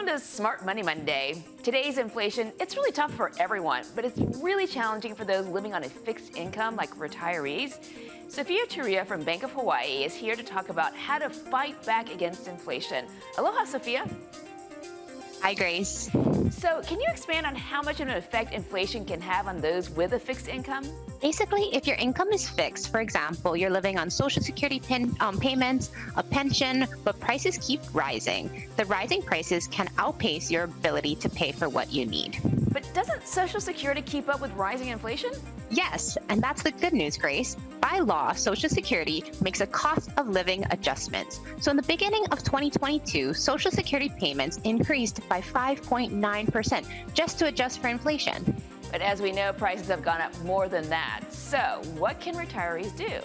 to Smart Money Monday. Today's inflation, it's really tough for everyone, but it's really challenging for those living on a fixed income like retirees. Sophia Teruya from Bank of Hawaii is here to talk about how to fight back against inflation. Aloha, Sophia. Hi, Grace. So can you expand on how much of an effect inflation can have on those with a fixed income? Basically, if your income is fixed, for example, you're living on Social Security payments, a pension, but prices keep rising. The rising prices can outpace your ability to pay for what you need. But doesn't Social Security keep up with rising inflation? Yes, and that's the good news, Grace. By law, Social Security makes a cost of living adjustment. So in the beginning of 2022, Social Security payments increased by 5.9% just to adjust for inflation. But as we know, prices have gone up more than that. So what can retirees do?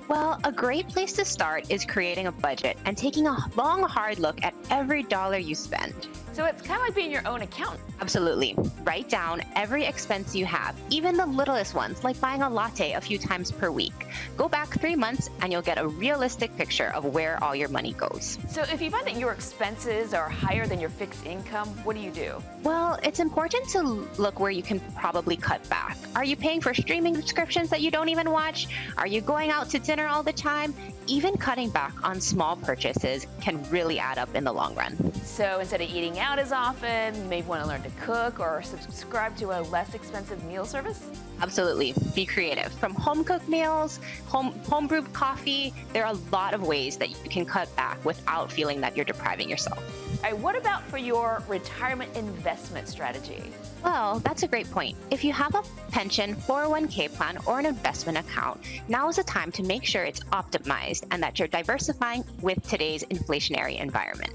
Well, a great place to start is creating a budget and taking a long, hard look at every dollar you spend. So it's kind of like being your own accountant. Absolutely. Write down every expense you have, even the littlest ones, like buying a latte a few times per week. Go back 3 months and you'll get a realistic picture of where all your money goes. So if you find that your expenses are higher than your fixed income, what do you do? Well, it's important to look where you can probably cut back. Are you paying for streaming subscriptions that you don't even watch? Are you going out to dinner all the time? Even cutting back on small purchases can really add up in the long run. So instead of eating out as often, you may want to learn to cook or subscribe to a less expensive meal service? Absolutely. Be creative. From home-cooked meals, home-brewed coffee, there are a lot of ways that you can cut back without feeling that you're depriving yourself. All right, what about for your retirement investment strategy? Well, that's a great point. If you have a pension, 401k plan, or an investment account, now is the time to make sure it's optimized and that you're diversifying with today's inflationary environment.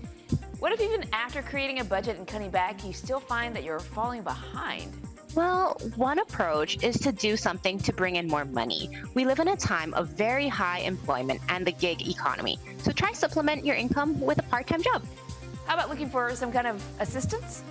What if even after creating a budget and cutting back, you still find that you're falling behind? Well, one approach is to do something to bring in more money. We live in a time of very high employment and the gig economy, so try supplement your income with a part-time job. How about looking for some kind of assistance?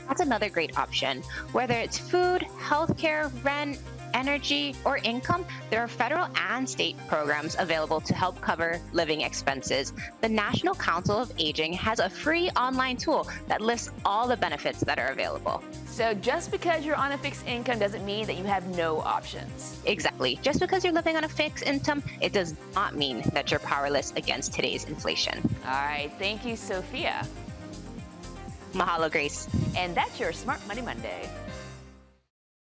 That's another great option. Whether it's food, healthcare, rent, energy, or income, there are federal and state programs available to help cover living expenses. The National Council of Aging has a free online tool that lists all the benefits that are available. So just because you're on a fixed income doesn't mean that you have no options. Exactly. Just because you're living on a fixed income, it does not mean that you're powerless against today's inflation. All right. Thank you, Sophia. Mahalo, Grace. And that's your Smart Money Monday.